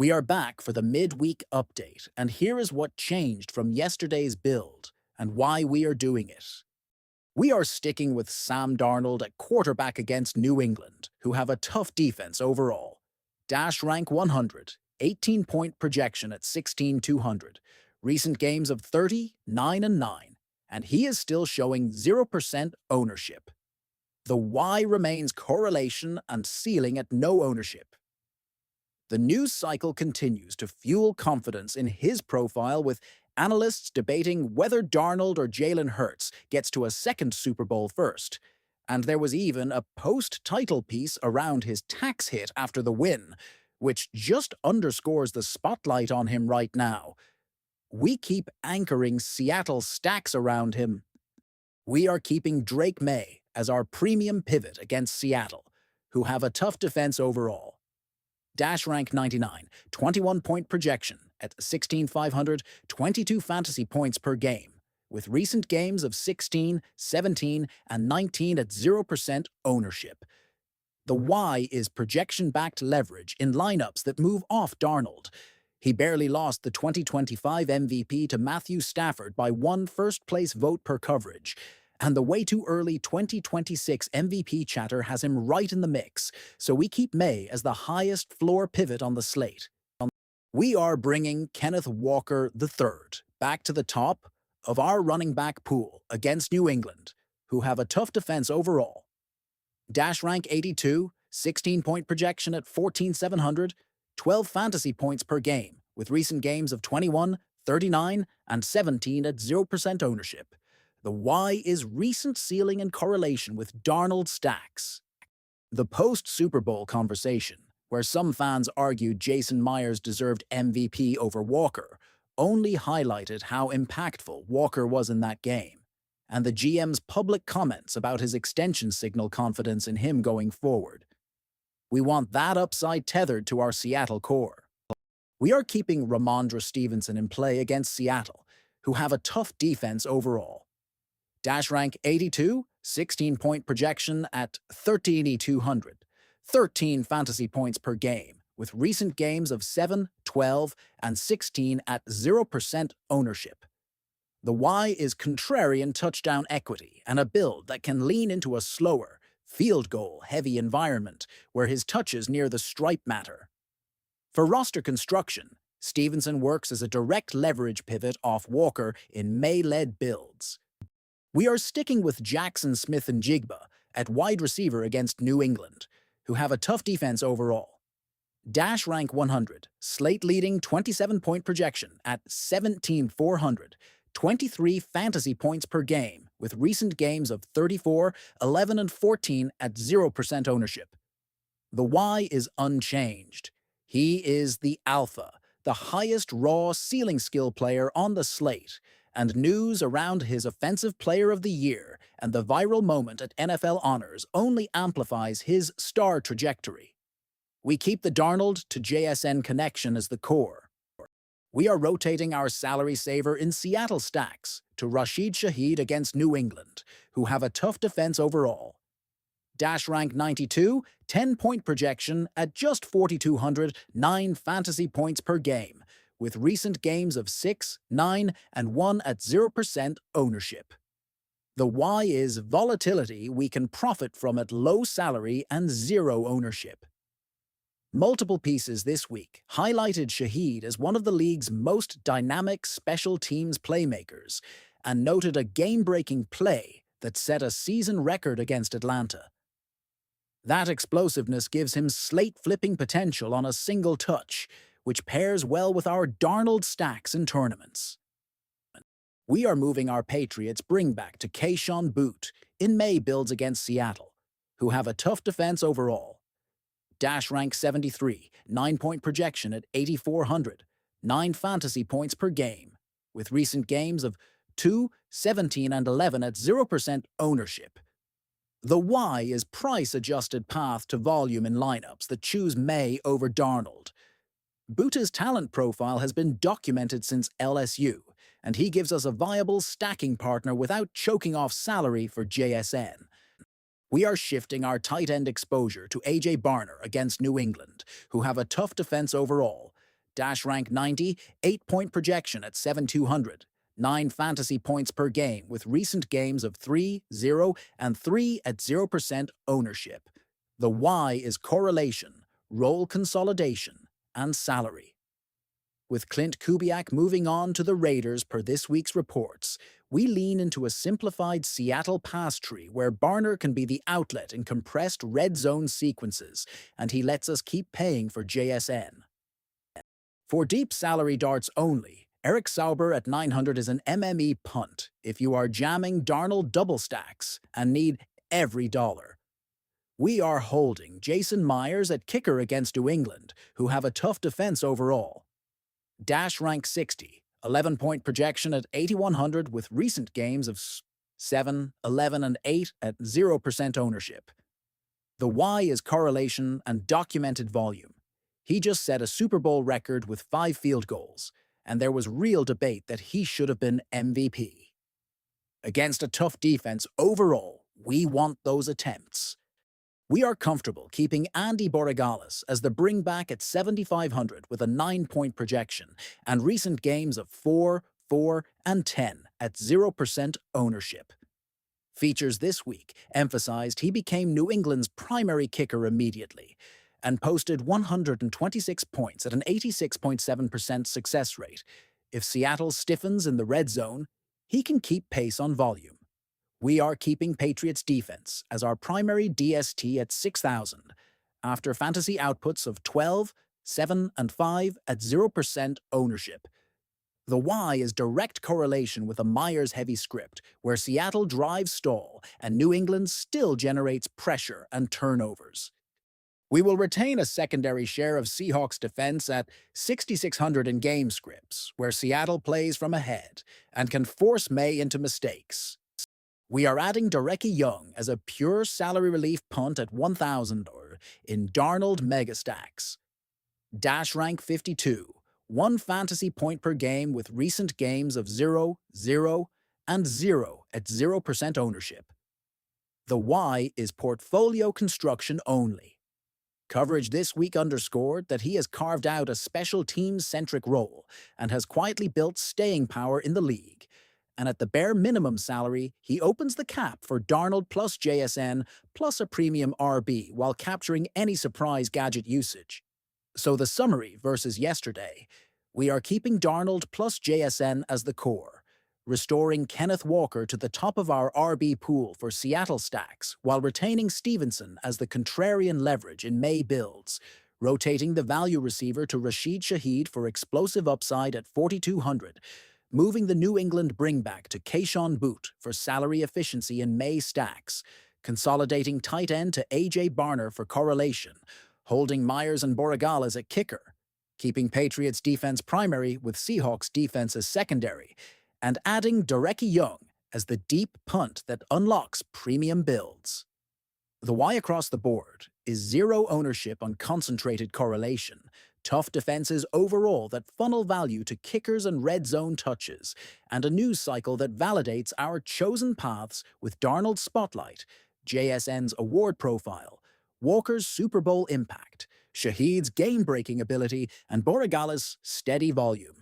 We are back for the midweek update, and here is what changed from yesterday's build and why we are doing it. We are sticking with Sam Darnold at quarterback against New England, who have a tough defense overall. Dash rank 100, 18-point projection at 16,200, recent games of 30, 9 and 9, and he is still showing 0% ownership. The Y remains correlation and ceiling at no ownership. The news cycle continues to fuel confidence in his profile, with analysts debating whether Darnold or Jalen Hurts gets to a second Super Bowl first. And there was even a post-title piece around his tax hit after the win, which just underscores the spotlight on him right now. We keep anchoring Seattle stacks around him. We are keeping Drake May as our premium pivot against Seattle, who have a tough defense overall. Dash rank 99, 21-point projection at 16,500, 22 fantasy points per game, with recent games of 16, 17, and 19 at 0% ownership. The Y is projection-backed leverage in lineups that move off Darnold. He barely lost the 2025 MVP to Matthew Stafford by one first-place vote per coverage, and the way too early 2026 MVP chatter has him right in the mix, so we keep May as the highest floor pivot on the slate. We are bringing Kenneth Walker III back to the top of our running back pool against New England, who have a tough defense overall. Dash rank 82, 16-point projection at 14,700, 12 fantasy points per game, with recent games of 21, 39, and 17 at 0% ownership. The Y is recent ceiling and correlation with Darnold stacks. The post-Super Bowl conversation, where some fans argued Jason Myers deserved MVP over Walker, only highlighted how impactful Walker was in that game, and the GM's public comments about his extension signal confidence in him going forward. We want that upside tethered to our Seattle core. We are keeping Ramondre Stevenson in play against Seattle, who have a tough defense overall. Dash rank 82, 16-point projection at 13,200, 13 fantasy points per game, with recent games of 7, 12, and 16 at 0% ownership. The Y is contrarian touchdown equity and a build that can lean into a slower, field goal-heavy environment where his touches near the stripe matter. For roster construction, Stevenson works as a direct leverage pivot off Walker in May-led builds. We are sticking with Jackson Smith-Njigba at wide receiver against New England, who have a tough defense overall. Dash rank 100, slate-leading 27-point projection at 17,400, 23 fantasy points per game, with recent games of 34, 11, and 14 at 0% ownership. The Y is unchanged. He is the alpha, the highest raw ceiling skill player on the slate, and news around his Offensive Player of the Year and the viral moment at NFL Honors only amplifies his star trajectory. We keep the Darnold to JSN connection as the core. We are rotating our salary saver in Seattle stacks to Rashid Shaheed against New England, who have a tough defense overall. Dash rank 92, 10-point projection at just 4,200, 9 fantasy points per game, with recent games of 6, 9, and 1 at 0% ownership. The Y is volatility we can profit from at low salary and 0 ownership. Multiple pieces this week highlighted Shaheed as one of the league's most dynamic special teams playmakers and noted a game-breaking play that set a season record against Atlanta. That explosiveness gives him slate-flipping potential on a single touch, which pairs well with our Darnold stacks in tournaments. We are moving our Patriots bringback to Kayshon Boutte in May builds against Seattle, who have a tough defense overall. Dash rank 73, 9-point projection at 8,400, 9 fantasy points per game, with recent games of 2, 17, and 11 at 0% ownership. The Y is price-adjusted path to volume in lineups that choose May over Darnold. Boutte's talent profile has been documented since LSU, and he gives us a viable stacking partner without choking off salary for JSN. We are shifting our tight end exposure to A.J. Barner against New England, who have a tough defense overall, Dash rank 90, 8-point projection at 7,200. 9 fantasy points per game with recent games of 3, 0, and 3 at 0% ownership. The why is correlation, role consolidation, and salary. With Clint Kubiak moving on to the Raiders per this week's reports, we lean into a simplified Seattle pass tree where Barner can be the outlet in compressed red zone sequences, and he lets us keep paying for JSN. For deep salary darts only, Eric Sauber at 900 is an MME punt if you are jamming Darnold double stacks and need every dollar. We are holding Jason Myers at kicker against New England, who have a tough defense overall. Dash rank 60, 11-point projection at 8,100 with recent games of 7, 11, and 8 at 0% ownership. The why is correlation and documented volume. He just set a Super Bowl record with 5 field goals, and there was real debate that he should have been MVP. Against a tough defense overall, we want those attempts. We are comfortable keeping Andy Borregales as the bringback at 7,500 with a 9-point projection and recent games of 4, 4, and 10 at 0% ownership. Features this week emphasized he became New England's primary kicker immediately and posted 126 points at an 86.7% success rate. If Seattle stiffens in the red zone, he can keep pace on volume. We are keeping Patriots defense as our primary DST at 6,000, after fantasy outputs of 12, 7, and 5 at 0% ownership. The why is direct correlation with a Myers-heavy script, where Seattle drives stall and New England still generates pressure and turnovers. We will retain a secondary share of Seahawks defense at 6,600 in game scripts, where Seattle plays from ahead and can force May into mistakes. We are adding Derecki Young as a pure salary relief punt at 1,000 or in Darnold mega stacks. Dash rank 52, 1 fantasy point per game with recent games of 0, 0, and 0 at 0% ownership. The why is portfolio construction only. Coverage this week underscored that he has carved out a special teams-centric role and has quietly built staying power in the league. And at the bare minimum salary, he opens the cap for Darnold plus JSN plus a premium RB while capturing any surprise gadget usage. So the summary versus yesterday, we are keeping Darnold plus JSN as the core, restoring Kenneth Walker to the top of our RB pool for Seattle stacks while retaining Stevenson as the contrarian leverage in May builds, rotating the value receiver to Rashid Shaheed for explosive upside at 4,200, moving the New England bringback to Keyshawn Boot for salary efficiency in May stacks, consolidating tight end to A.J. Barner for correlation, holding Myers and Borregales at kicker, keeping Patriots defense primary with Seahawks defense as secondary, and adding Derecki Young as the deep punt that unlocks premium builds. The why across the board is 0 ownership on concentrated correlation, tough defenses overall that funnel value to kickers and red zone touches, and a news cycle that validates our chosen paths with Darnold's spotlight, JSN's award profile, Walker's Super Bowl impact, Shaheed's game-breaking ability, and Borregales' steady volume.